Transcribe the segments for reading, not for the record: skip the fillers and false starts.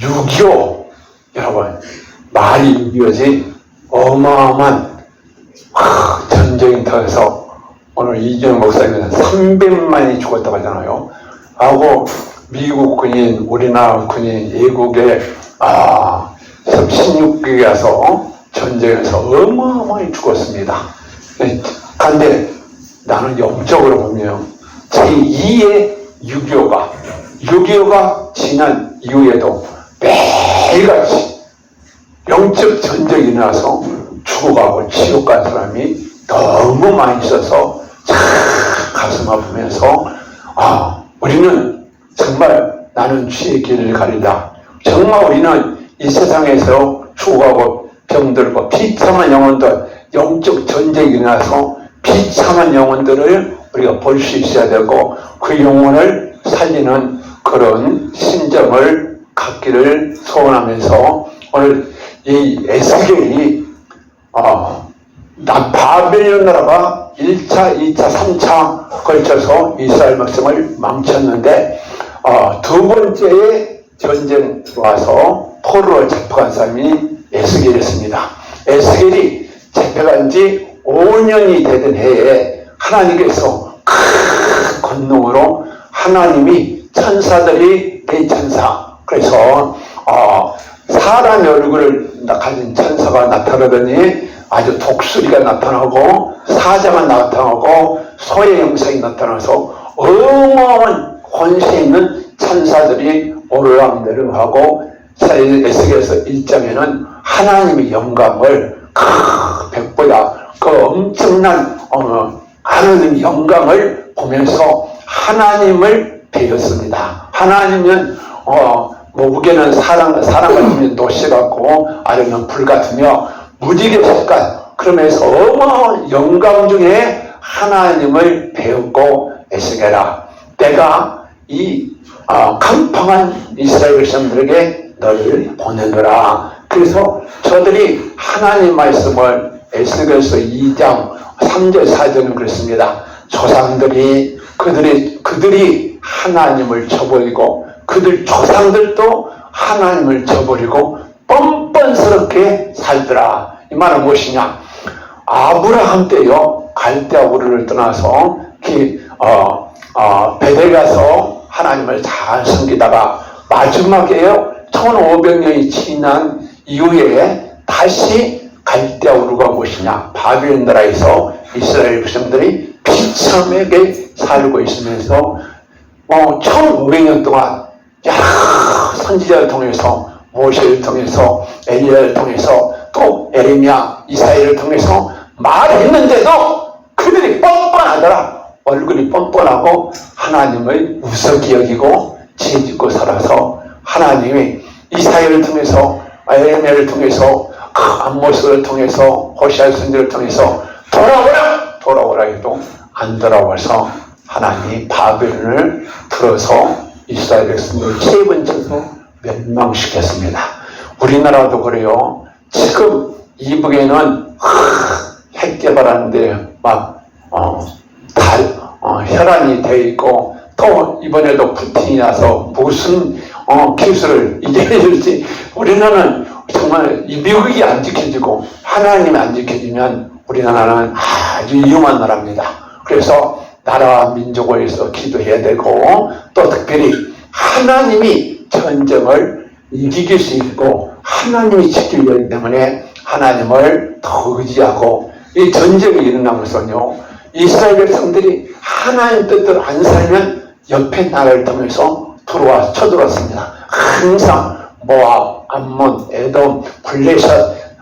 6.25 여러분 말이 6.25지 어마어마한 전쟁이 터져서 오늘 이준영 목사님은 300만이 죽었다고 하잖아요. 하고 미국 군인, 우리나라 군인, 예국에 16개국에 가서 전쟁에서 어마어마하게 죽었습니다. 그런데 나는 영적으로 보면 제2의 6.25가 지난 이후에도 매일같이 영적 전쟁이 일어나서 죽어가고 지옥 간 사람이 너무 많이 있어서 참 가슴 아프면서 우리는 정말 나는 주의 길을 가리라. 정말 우리는 이 세상에서 죽어가고 병들고 비참한 영혼들, 영적 전쟁이 일어나서 비참한 영혼들을 우리가 볼 수 있어야 되고 그 영혼을 살리는 그런 심정을 갖기를 소원하면서 오늘 이 에스겔이 바벨론 나라가 1차, 2차, 3차 걸쳐서 이스라엘 백성을 망쳤는데 두 번째의 전쟁 들어와서 포로로 잡혀간 사람이 에스겔이었습니다. 에스겔이 잡혀간 지 5년이 되던 해에 하나님께서 큰 권능으로 하나님이 천사들이 대천사, 그래서 사람의 얼굴을 가진 천사가 나타나더니 아주 독수리가 나타나고 사자가 나타나고 소의 형상이 나타나서 어마어마한 권세 있는 천사들이 오르락내리락하고 에스겔서 1장에는 하나님의 영광을 백보다 그 엄청난 하나님의 영광을 보면서 하나님을 배웠습니다. 하나님은 무게는 사람 같으면 노시 같고 아래는 불 같으며 무지개 색깔, 그러면서 어마어마한 영광 중에 하나님을 배웠고 에스겔아, 내가 이 강팍한 이스라엘 백성들에게 너를 보내노라. 그래서 저들이 하나님 말씀을 에스겔서 2장 3절 4절은 그렇습니다. 조상들이 그들이 하나님을 저버리고 그들 조상들도 하나님을 저버리고 뻔뻔스럽게 살더라. 이 말은 무엇이냐? 아브라함 때요, 갈대아 우르를 떠나서 베델 가서 하나님을 잘 섬기다가 마지막에요 1500년이 지난 이후에 다시 갈대아 우르가 무엇이냐? 바벨론 나라에서 이스라엘 백성들이 비참하게 살고 있으면서 1500년 동안 여러 선지자를 통해서 모세를 통해서 엘리야를 통해서 또 에레미야, 이사야를 통해서 말했는데도 그들이 뻔뻔하더라. 얼굴이 뻔뻔하고 하나님을 우습게 여기고 죄짓고 살아서 하나님이 이사야를 통해서 에레미야를 통해서 암모스를 통해서 호시아 선지자를 통해서 돌아오라 해도 안 돌아와서 하나님이 바벨론을 들어서 이스라엘 백성을 세 번째로 멸망시켰습니다. 우리나라도 그래요. 지금 이북에는 핵 개발하는데 막 혈안이 되어 있고 또 이번에도 푸틴이 나서 무슨 기술을 이겨낼지 우리나라는 정말 이 미국이 안 지켜지고 하나님이 안 지켜지면 우리나라는 아주 위험한 나라입니다. 그래서 나라와 민족을 위해서 기도해야 되고 또 특별히 하나님이 전쟁을 이길 수 있고 하나님이 지키기 하기 때문에 하나님을 더 의지하고 이 전쟁이 일어나면서요 이스라엘 백성들이 하나님 뜻대로 안 살면 옆에 나라를 통해서 쳐들어왔습니다. 항상 모압, 암몬, 에돔, 블레셋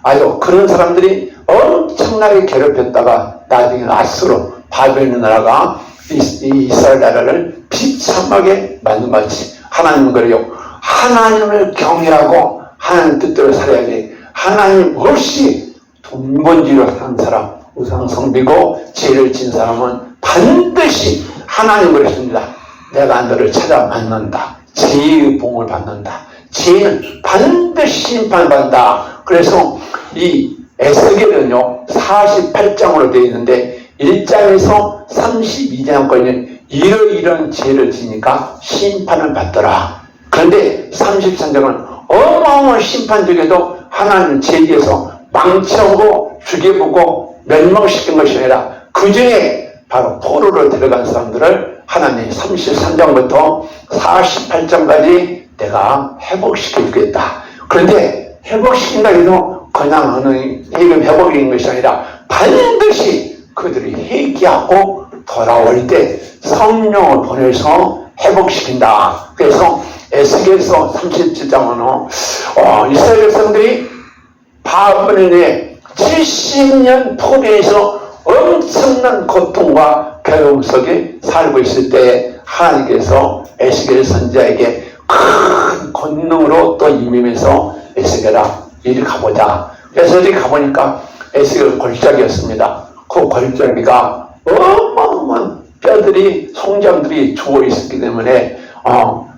아주 그런 사람들이 엄청나게 괴롭혔다가 나중에 아수르 바벨론 나라가 이스라엘 나라를 비참하게 만들었지. 하나님은 그래요. 하나님을 경외하고 하나님 뜻대로 살아야지. 하나님 없이 돈번지로 사는 사람, 우상 성비고 죄를 진 사람은 반드시 하나님을 했습니다. 내가 너를 찾아 만난다. 죄의 봉을 받는다. 죄는 반드시 심판받는다. 그래서 이 에스겔은요 48장으로 되어 있는데 1장에서 32장까지는 이러이러한 죄를 지니까 심판을 받더라. 그런데 33장은 어마어마한 심판적에도 하나님 제기에서 망쳐오고 죽여보고 멸망시킨 것이 아니라 그 중에 바로 포로로 들어간 사람들을 하나님 33장부터 48장까지 내가 회복시켜 주겠다. 그런데 회복시킨다 해도 그냥 어느 해금 회복인 것이 아니라 반드시 그들이 회개하고 돌아올 때 성령을 보내서 회복시킨다. 그래서 에스겔서 37장은 이스라엘 백성들이 바벨론의 70년 포로에서 엄청난 고통과 괴로움 속에 살고 있을 때 하나님께서 에스겔 선지자에게 큰 권능으로 또 임하면서 에스겔아 이리 가보자. 그래서 이리 가보니까 에스겔 골짜기였습니다. 그 골짜기가 어마어마한 뼈들이 송장들이 주어 있었기 때문에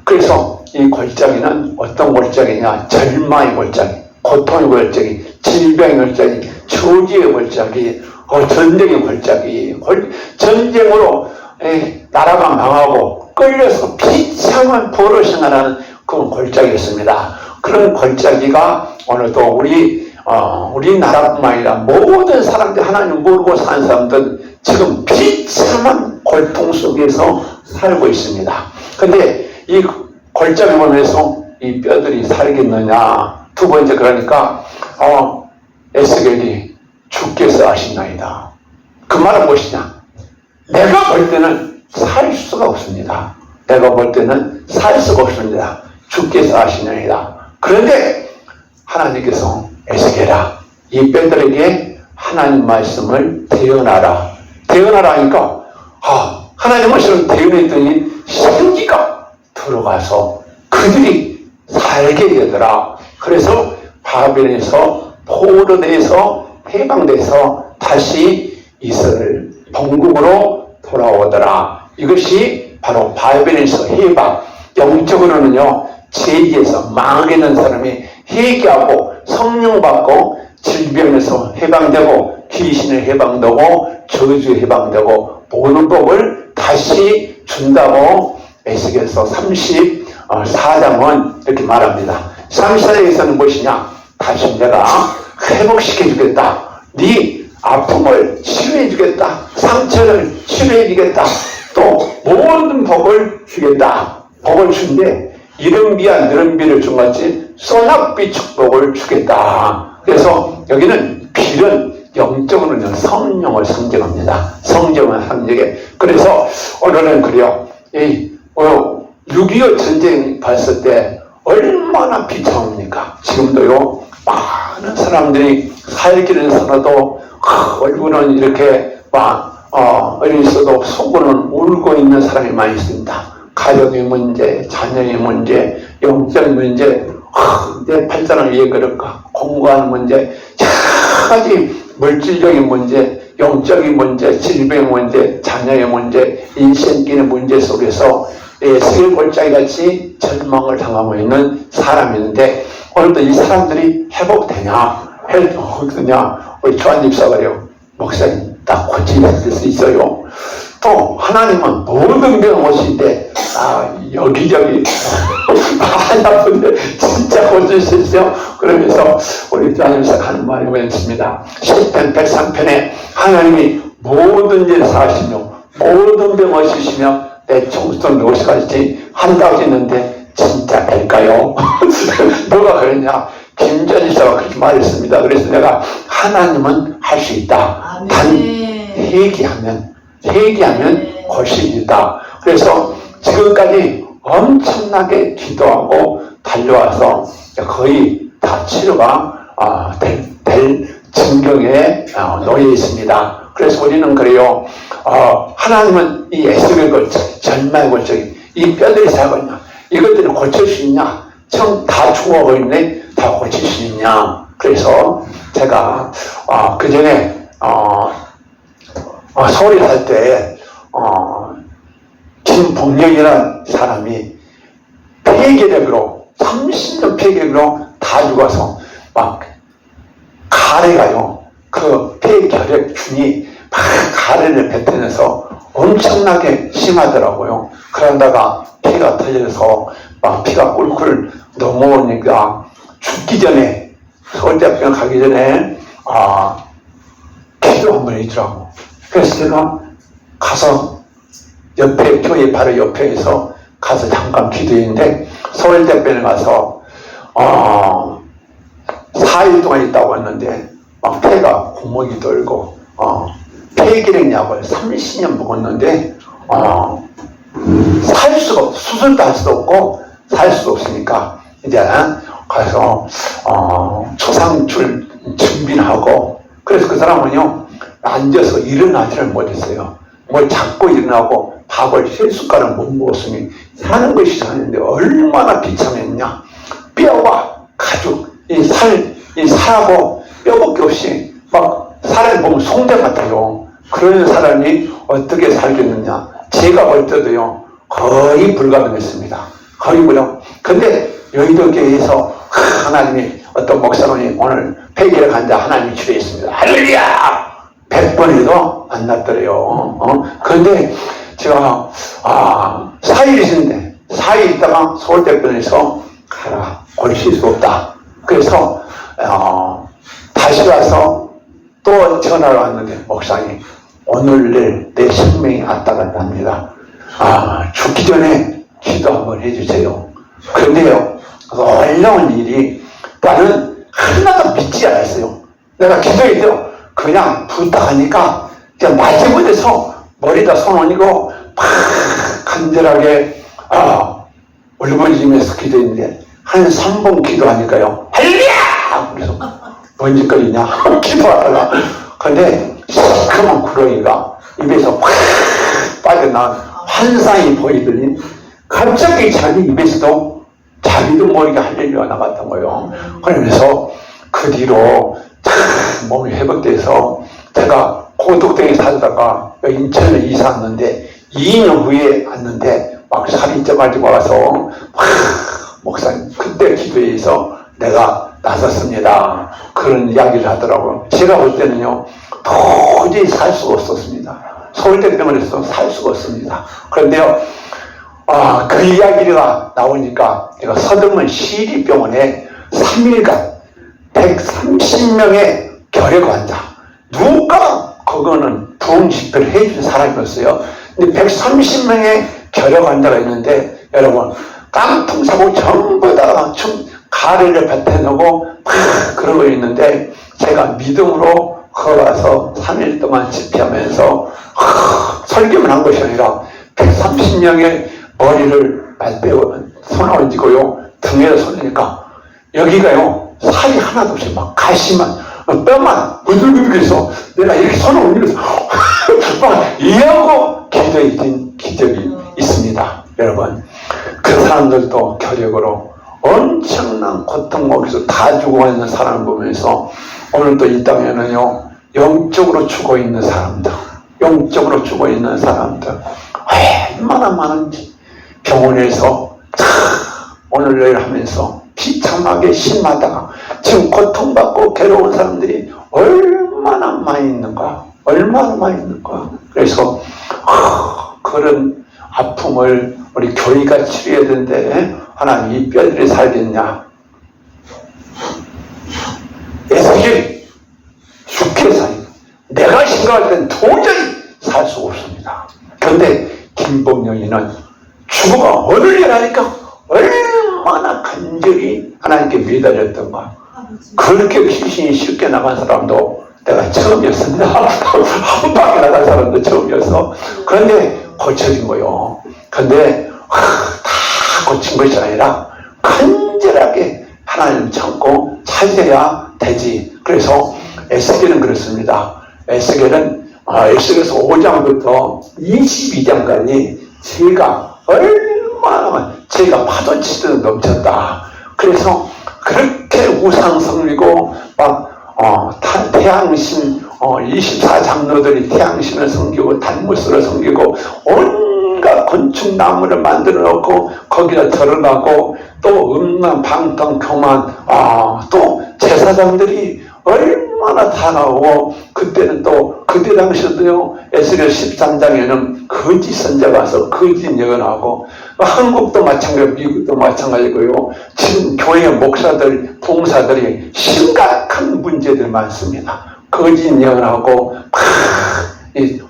그래서 이 골짜기는 어떤 골짜기냐, 절망의 골짜기, 고통의 골짜기, 질병의 골짜기, 저주의 골짜기, 전쟁의 골짜기, 전쟁으로 나라가 망하고 끌려서 비참한 포로 생활하는 그런 골짜기였습니다. 그런 골짜기가 오늘도 우리나라뿐만 아니라 모든 사람들, 하나님 모르고 사는 사람들 지금 비참한 고통 속에서 살고 있습니다. 근데 이 골짜기 보면서 이 뼈들이 살겠느냐. 두 번째, 그러니까 에스겔이 주께서 하시나이다. 그 말은 무엇이냐? 내가 볼 때는 살 수가 없습니다. 내가 볼 때는 살 수가 없습니다. 주께서 하시나이다. 그런데 하나님께서 에스겔아, 이 뼈들에게 하나님 말씀을 대언하라. 대언하라 하니까 하나님 말씀을 대언했더니 생기가 들어가서 그들이 살게 되더라. 그래서 바벨에서 포로돼서 해방돼서 다시 이스라엘 본국으로 돌아오더라. 이것이 바로 바벨에서 해방. 영적으로는요, 죄에서 망하게 된 사람이 회개하고 성령 받고 질병에서 해방되고 귀신을 해방되고 저주 해방되고 모든 법을 다시 준다고 에스겔서 34장은 이렇게 말합니다. 34장에서는 무엇이냐? 다시 내가 회복시켜 주겠다. 네 아픔을 치료해 주겠다. 상처를 치료해 주겠다. 또 모든 복을 주겠다. 복을 준데 이른비와 느른비를 준 같이 소낙비 축복을 주겠다. 그래서 여기는 빌은 영적으로는 성령을 상징합니다. 성령을 상징해. 그래서 오늘은 그래요. 6.25 전쟁 봤을 때 얼마나 비참합니까? 지금도요, 많은 사람들이 살기를 살아도 얼굴은 이렇게 어리서도 속으로는 울고 있는 사람이 많이 있습니다. 가족의 문제, 자녀의 문제, 영적인 문제, 내 발전을 위해 그럴까? 공부하는 문제, 여러 가지 물질적인 문제, 영적인 문제, 질병의 문제, 자녀의 문제, 인생끼리 문제 속에서 에스겔 골짜기같이 절망을 당하고 있는 사람인데 오늘도 이 사람들이 회복되냐? 회복되냐? 우리 조한 집사가 그래요. 목사님, 다 고칠 수 있어요. 또 하나님은 모든 병 오시는데 여기저기 많이 아픈데 진짜 고칠 수 있어요. 그러면서 우리 조한 집사가 하는 말이 뭐였습니다. 시편 103편에 하나님이 모든 일 사시며 모든 병 오시시며 내 청소년 오시까지 한다고 했는데 진짜 될까요? 누가 그랬냐? 김전지사가 그렇게 말했습니다. 그래서 내가 하나님은 할 수 있다. 단 회개하면 곧이다. 그래서 지금까지 엄청나게 기도하고 달려와서 거의 다 치료가 될 증경에 놓여 있습니다. 그래서 우리는 그래요. 하나님은 이 에스겔 골짜기, 절망의 골짜기, 이 뼈들이 살거냐, 이것들을 고칠 수 있냐? 참 다 죽어버리네, 다 고칠 수 있냐? 그래서 제가 그 전에 서울에 살 때 김봉영이라는 사람이 폐결핵으로 30년 폐결핵으로 다 죽어서 막 가래가요. 그 폐결핵균이 막 가래를 뱉으면서 엄청나게 심하더라고요. 그러다가 피가 터져서 막 피가 꿀꿀 넘어오니까 죽기 전에, 서울대학교 가기 전에, 기도 한번 해주라고. 그래서 제가 가서 옆에, 교회 바로 옆에서 가서 잠깐 기도했는데, 서울대병원에 가서, 4일 동안 있다고 왔는데, 막 폐가 구멍이 돌고, 폐기력 약을 30년 먹었는데, 살 수가 없어. 수술도 할 수도 없고, 살 수도 없으니까, 이제, 가서, 초상줄 준비를 하고, 그래서 그 사람은요, 앉아서 일어나지를 못했어요. 뭘 잡고 일어나고, 밥을 세 숟가락 못 먹었으니, 사는 것이 사는데 얼마나 비참했냐. 뼈와 가죽, 이 살하고 뼈밖에 없이, 막, 살을 보면 송대 같아요. 그런 사람이 어떻게 살겠느냐. 제가 볼 때도요, 거의 불가능했습니다. 거의 불가능. 근데 여의도교회에서 하나님이, 어떤 목사님이 오늘 폐기를 한자 하나님이 치료했습니다. 할렐루야! 100번에도 안 났더래요. 그런데 제가, 4일 있는데, 4일 있다가 서울대병원에서 가라. 오늘 쉴 수 없다. 그래서, 다시 와서 또 전화를 왔는데, 목사님, 오늘 내 생명이 왔다 갔다 합니다. 죽기 전에 기도 한번 해주세요. 그런데요, 놀라운 일이, 나는 하나도 믿지 않았어요. 내가 기도했죠. 그냥 부탁하니까, 그냥 마지못해서 머리다 손 올리고, 막 간절하게, 울부짖으면서 기도했는데, 한 3번 기도하니까요, 할렐루야! 그래서, 뭔 짓거리냐? 기도하다가. 근데, 시커먼 구렁이가 입에서 확 빠져나온 환상이 보이더니, 갑자기 자기 입에서도 자기도 모르게 할렐루야 나갔던 거예요. 그러면서 그 뒤로 몸이 회복돼서 제가 고독동에 살다가 인천에 이사 왔는데 2년 후에 왔는데 막 살이 쪄가지고 와서 목사님 그때 기도해서 내가 나섰습니다. 그런 이야기를 하더라고요. 제가 볼 때는요 도저히 살 수가 없었습니다. 서울대병원에서 살 수가 없습니다. 그런데요 그 이야기가 나오니까 제가 서대문 시립병원에 3일간 130명의 결핵 환자, 누가 그거는 부흥 집회를 해준 사람이었어요. 근데 130명의 결핵 환자가 있는데 여러분 깡통 사고 전부 다 가래를 뱉어내고 막 그러고 있는데 제가 믿음으로 걸어가서 3일 동안 집회하면서 설교만 한 것이 아니라 130명의 머리를 빼고 손을 얹고요 등에다 손으니까 여기가요 살이 하나도 없이 막 가시만 뼈만 부들부들해서 내가 이렇게 손을 올리면서 막 이하고 기도했던 기적이 있습니다. 여러분 그 사람들도 결핵으로 엄청난 고통 속에서 다 죽어있는 사람을 보면서 오늘도 이 땅에는요 영적으로 죽어있는 사람들 영적으로 죽어있는 사람들 얼마나 많은지 병원에서 오늘 내일 하면서 비참하게 심하다가 지금 고통받고 괴로운 사람들이 얼마나 많이 있는가 얼마나 많이 있는가. 그래서 그런 아픔을 우리 교회가 치료해야 되는데 하나님 이 뼈들이 살겠냐. 에스겔이 죽게 살이 내가 생각할 땐 도저히 살 수 없습니다. 그런데 김범영이는 죽어가 오늘이라니까 얼마나 간절히 하나님께 매달렸던가. 그렇게 귀신이 쉽게 나간 사람도 내가 처음이었습니다. 한 방에 나간 사람도 처음이었어. 그런데 고쳐진 거요. 근데 다 고친 것이 아니라 간절하게 하나님 참고 찾아야 되지. 그래서 에스겔은 그렇습니다. 에스겔은 에스겔서 5장부터 22장까지 제가 얼마나 제가 파도치듯 넘쳤다. 그래서 그렇게 우상 섬기고 막 태양신 24장로들이 태양신을 섬기고 달무스를 섬기고 온갖 건축나무를 만들어 놓고 거기다 들어가고 또 음란방탕 교만 또 제사장들이 얼마나 다 나오고 그때는 또 그때 당시에도요 에스겔 13장에는 거짓 선자가 와서 거짓 예언하고 한국도 마찬가지고 미국도 마찬가지고요. 지금 교회 목사들, 봉사들이 심각한 문제들 많습니다. 거짓 예언하고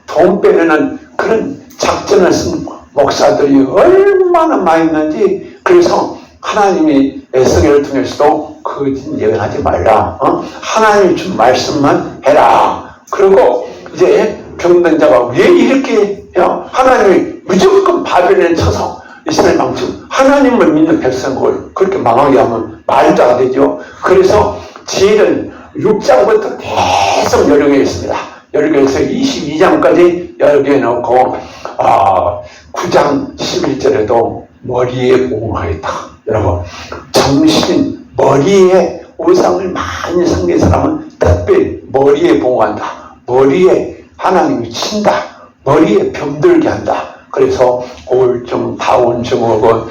돈 빼려는 그런 작전을 쓴 목사들이 얼마나 많이 있는지. 그래서 하나님이 에스겔을 통해서도 거짓 예언하지 말라. 하나님이 준 말씀만 해라. 그리고 이제 경단자가 왜 이렇게 하나님이 무조건 바벨론에 쳐서 이스라엘 망치고 하나님을 믿는 백성을 그렇게 망하게 하면 말도 안 되죠. 그래서 지혜를 6장부터 계속 열게 있습니다. 열게 해서 22장까지 열게 해놓고 9장 11절에도 머리에 봉하였다. 여러분, 정신, 머리에 우상을 많이 섬긴 사람은 특별히 머리에 봉한다. 머리에 하나님이 친다. 머리에 병들게 한다. 그래서 우울증, 다운 증후군,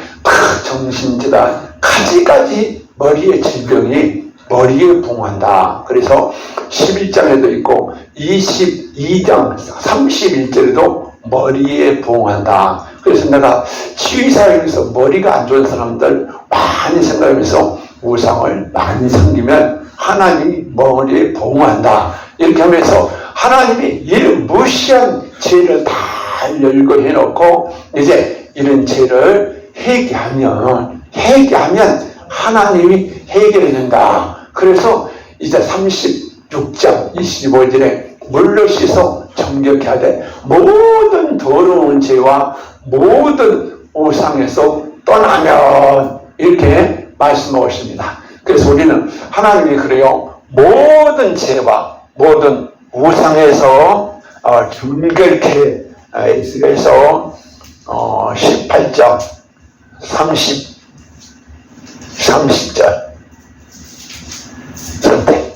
정신질환, 가지가지 머리의 질병이 머리에 봉한다. 그래서 11장에도 있고 22장 31절에도 머리에 봉한다. 그래서 내가 치유사역에서 머리가 안 좋은 사람들 많이 생각하면서 우상을 많이 섬기면 하나님이 머리에 봉한다. 이렇게 하면서 하나님이 이런 무시한 죄를 다 열고 해놓고 이제 이런 죄를 회개하면 하나님이 해결해 준다. 그래서 이제 36장 25절에 물로 씻어 정결케 하되 모든 더러운 죄와 모든 우상에서 떠나면 이렇게 말씀하십니다. 그래서 우리는 하나님이 그래요. 모든 죄와 모든 우상에서 정결케 에스겔서 18장 30절 선택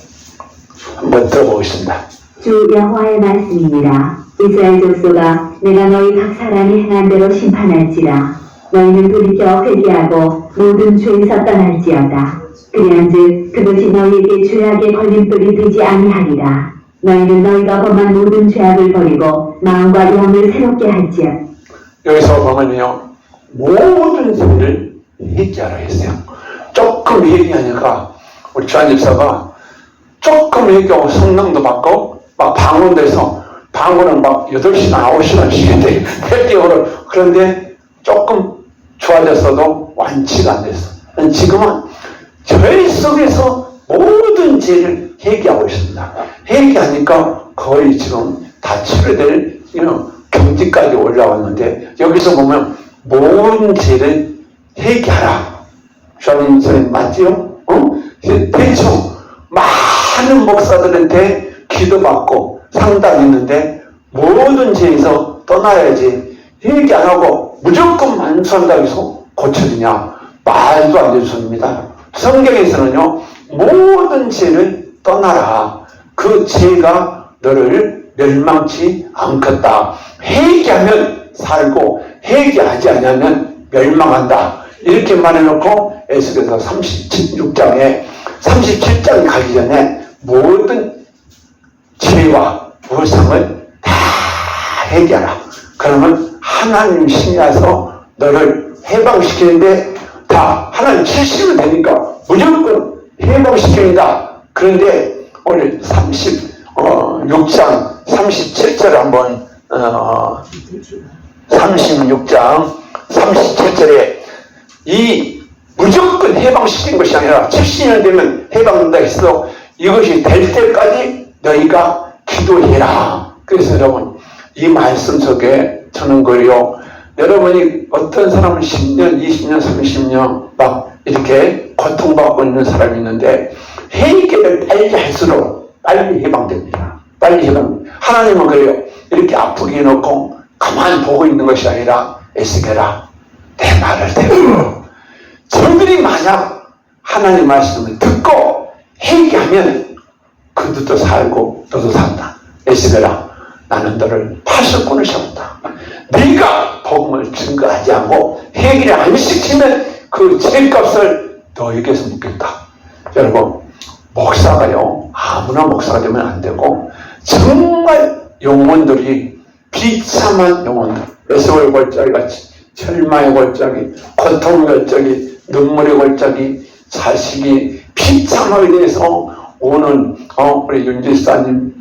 한번 들어보겠습니다. 주 여호와의 말씀입니다. 이스라엘 족속아, 내가 너희 각 사람이 행한 대로 심판할지라. 너희는 돌이켜 회개하고 모든 죄에서 떠날지어다. 그리한즉 그것이 너희에게 죄악의 걸림돌이 되지 아니하리라. 너희는 너희가 범한 모든 죄악을 버리고 마음과 영을 새롭게 할지어다. 여기서 보면요, 모든 죄를 회개하라 했어요. 조금 회개하니까 우리 주한집사가 조금 회개하고 성령도 받고 막 방언돼서 방언은 막 8시간 9시간 쉬겠대. 회개하고. 그런데 조금 좋아졌어도 완치가 안 됐어. 지금은 죄 속에서 모든 죄를 회개하고 있습니다. 회개하니까 거의 지금 다 치료될 경지까지 올라왔는데, 여기서 보면 모든 죄를 회개하라. 주님 선생님 맞지요? 대충 많은 목사들한테 기도받고 상담했는데 모든 죄에서 떠나야지 회개 안 하고 무조건 만수한다고 해서 고쳐지냐? 말도 안 되는 소리입니다. 성경에서는요, 모든 죄를 떠나라. 그 죄가 너를 멸망치 않겠다. 회개하면 살고 회개하지 않으면 멸망한다. 이렇게 말해놓고 에스겔서 36장에 37장에 가기 전에 모든 죄와 우상을 다 회개하라. 그러면 하나님 신이라서 너를 해방시키는데 다 하나님 치시면 되니까 무조건 해방시킵니다. 그런데 오늘 36장 37절 한번 36장 37절에 이 무조건 해방시킨 것이 아니라 70년 되면 해방된다 했어. 이것이 될 때까지 너희가 기도해라. 그래서 여러분, 이 말씀 속에 저는 그래요. 여러분이 어떤 사람은 10년, 20년, 30년 막 이렇게 고통받고 있는 사람이 있는데 회개를 빨리 할수록 빨리 해방됩니다. 빨리 해방. 하나님은 그래요. 이렇게 아프게 해놓고 가만히 보고 있는 것이 아니라 에스겔아, 내 말을 들어. 저들이 만약 하나님 말씀을 듣고 회개하면 그들도 살고 너도 산다. 에스겔아, 나는 너를 80군을 세웠다. 네가 복음을 증거하지 않고 회개를 안 시키면 그 죄값을 너에게서 묻겠다. 여러분, 목사가요, 아무나 목사가 되면 안 되고 정말 영혼들이 비참한 영혼들, 에스겔 골짜기같이 절망의 골짜기, 고통의 골짜기, 눈물의 골짜기, 자식이 비참하게 돼서 오는 우리 윤지사님,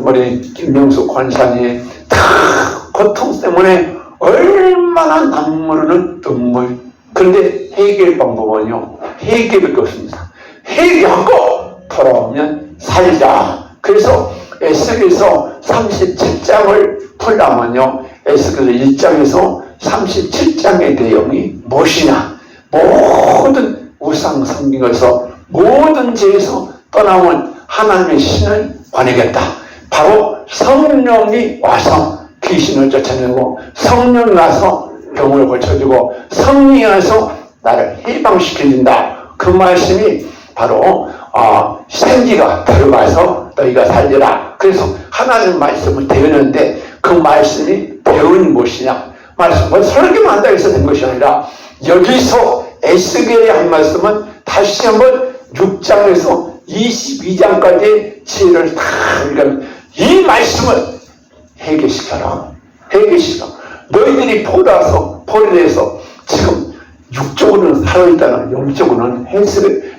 우리 김명수 권사님 다 고통 때문에 얼마나 남모르는 눈물. 그런데 해결 방법은요, 해결밖에 없습니다. 해결하고 돌아오면 살자. 그래서 에스겔서 37장을 풀려면요, 에스겔서 1장에서 37장의 내용이 무엇이냐? 모든 우상 섬긴 것에서 모든 죄에서 떠나온 하나님의 신을 보내겠다. 바로 성령이 와서 귀신을 쫓아내고, 성령이 와서 병을 고쳐주고, 성령이 와서 나를 해방시켜준다. 그 말씀이 바로 생기가 들어가서 너희가 살리라. 그래서 하나님 말씀을 배우는데 그 말씀이 배운 무엇이냐? 말씀은 설교만 한다고 해서 된 것이 아니라 여기서 에스겔의 한 말씀은 다시 한번 6장에서 22장까지 지혜를 다 읽으면 이 말씀을 해결시켜라. 해결시켜. 너희들이 볼에 대해서 지금 육적으로는 살아있다는, 영적으로는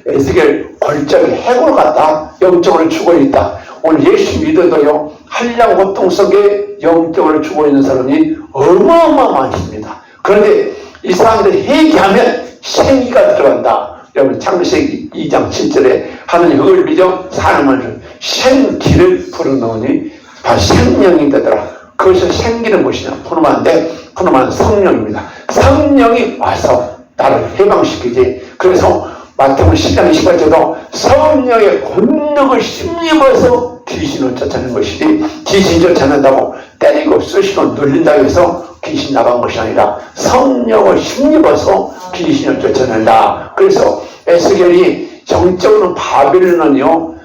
에스겔 골짜기 해골 같다. 영적으로 죽어있다. 오늘 예수 믿어도요, 한량 고통 속에 영적으로 죽어있는 사람이 어마어마하십니다. 그런데 이 사람들이 회개하면 생기가 들어간다. 여러분 창세기 2장 7절에 하나님 흙을 빚어 사람을 생기를 불어넣으니 바로 생명이 되더라. 그것이 생기는 것이냐? 푸르만 성령입니다. 성령이 와서 나를 해방시키지. 그래서 마태복음 10장 28절도 성령의 권능을 힘입어서 귀신을 쫓아내는 것이지, 귀신 쫓아낸다고 때리고 쑤시고 눌린다고 해서 귀신 나간 것이 아니라 성령을 힘입어서 귀신을 쫓아낸다. 그래서 에스겔이 정적으로 바벨론은요,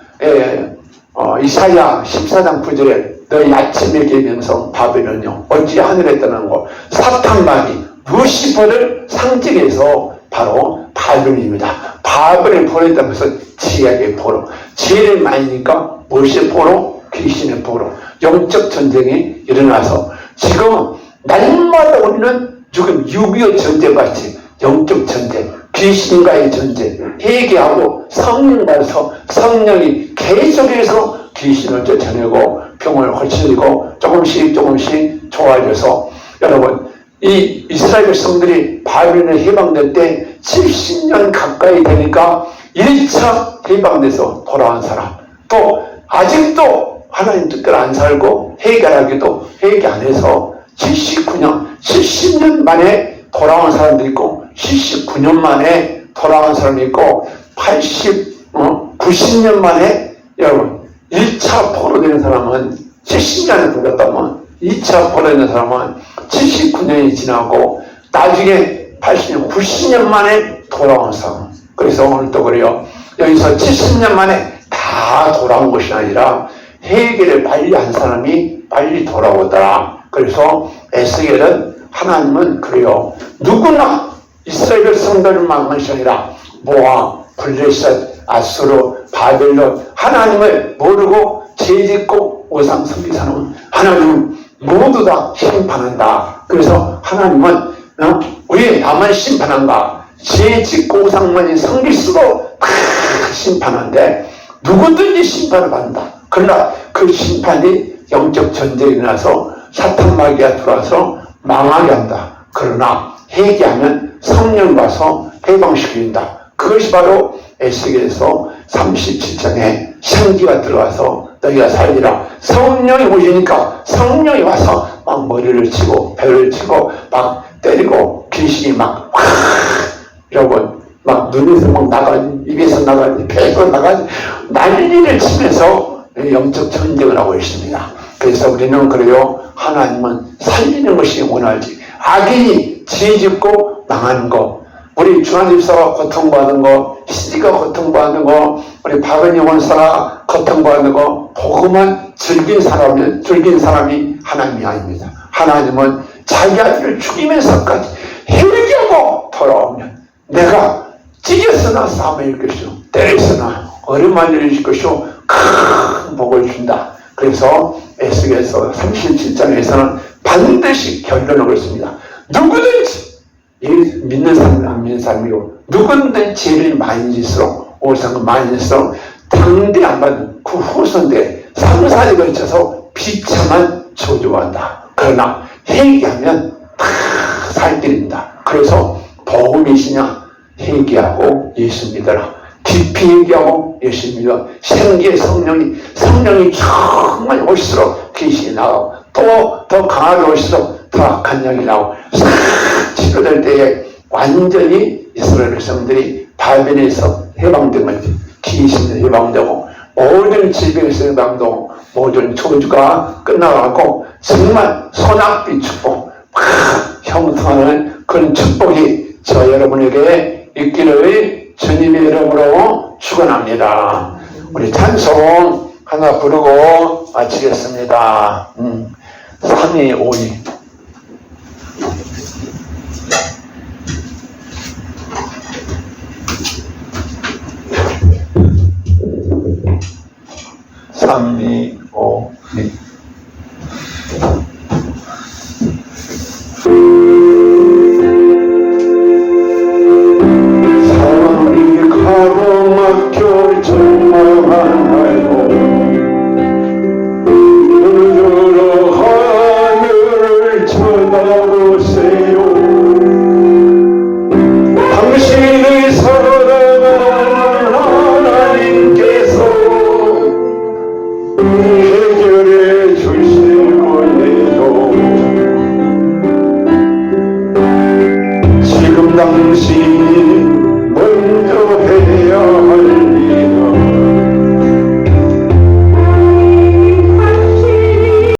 이사야 14장 9절에 너희 아침에 계명성 바벨론이요 어찌 하늘에 떠나는 거, 사탄마귀 루시퍼를 상징해서 바로 바벨론입니다. 바벨을 보냈다는 것은 지혜의 포로, 지혜를 많으니까 무엇의 포로? 귀신의 포로. 영적 전쟁이 일어나서 지금 날마다 우리는 지금 6.25 전쟁같이 영적 전쟁, 귀신과의 전쟁, 회개하고 성령 받아서 성령이 계속해서 귀신을 쫓아내고 병을 고치고 조금씩 좋아져서, 여러분 이 이스라엘 백성들이 바벨론에 해방될 때 70년 가까이 되니까 1차 해방돼서 돌아온 사람, 또 아직도 하나님 뜻대로 안 살고 회개하기도 회개 안 해서 70년 만에 돌아온 사람도 있고, 79년 만에 돌아온 사람이 있고, 90년 만에, 여러분 1차 포로 되는 사람은 70년에 돌았다면 2차 포로 되는 사람은 79년이 지나고 나중에 80년, 90년 만에 돌아온 사람. 그래서 오늘 또 그래요. 여기서 70년 만에 다 돌아온 것이 아니라 회개를 빨리 한 사람이 빨리 돌아오더라. 그래서 에스겔은, 하나님은 그래요. 누구나 이스라엘 성도들만 것이 아니라 모압, 블레셋, 아수르, 바벨론, 하나님을 모르고 죄짓고 우상 섬긴 사람은 하나님은 모두 다 심판한다. 그래서 하나님은 왜 나만 심판한가? 죄짓고 우상만이 섬길 수도 다 심판한데 누구든지 심판을 받는다. 그러나 그 심판이 영적 전쟁이 일어나서 사탄 마귀가 들어와서 망하게 한다. 그러나 회개하면 성령 와서 해방시킨다. 그것이 바로 에스겔에서 37장에 생기가 들어와서 너희가 살리라. 성령이 오시니까 성령이 와서 막 머리를 치고 배를 치고 막 때리고 귀신이 막 여러분 막 눈에서 막 나가니, 입에서 나가니, 배에서 나가니 난리를 치면서 영적 전쟁을 하고 있습니다. 그래서 우리는 그래요. 하나님은 살리는 것이 원하지. 악인이 죄짓고 망하는 거, 우리 주한집사가 고통받는 거, 시디가 고통받는 거, 우리 박은희 원사가 고통받는 거, 복음만 즐긴 사람이 하나님이 아닙니다. 하나님은 자기 아들을 죽이면서까지 회개하고 돌아오면 내가 찢었으나 싸움에 이길 것이요, 때렸으나 어려움만 일으킬 것이요, 큰 복을 준다. 그래서 에스겔서 37장에서는 반드시 결론을 그렇습니다. 누구든지 믿는 사람 안 믿는 사람이고 누구든지 죄를 많이 짓을수록 오상은 많이 짓을수록 당대 안 받는 그 후손대 3, 4에 걸쳐서 비참한 저주한다. 그러나 회개하면 다 살 길입니다. 그래서 복음이시냐 회개하고 예수 믿어라. 깊이 회개하고 예수 믿어. 생기의 성령이 정말 올수록 귀신이 나오고 또 더 강하게 올수록 더 악한 영이 나오고 싹 치료될 때에 완전히 이스라엘 백성들이 바벨에서 해방된 거지. 귀신이 해방되고 모든 질병에서 해방되고 모든 저주가 끝나가고 정말 소낙비 축복 형성하는 그런 축복이 저 여러분에게 있기를 주님의 이름으로 축원합니다. 우리 찬송 하나 부르고 마치겠습니다. 3위 5위 사랑이 가로막혀 절망하나요. 눈으로 하늘을 쳐다보세요. 당신을 사랑하는 하나님께서 해결해 주실 거예요. 지금 당신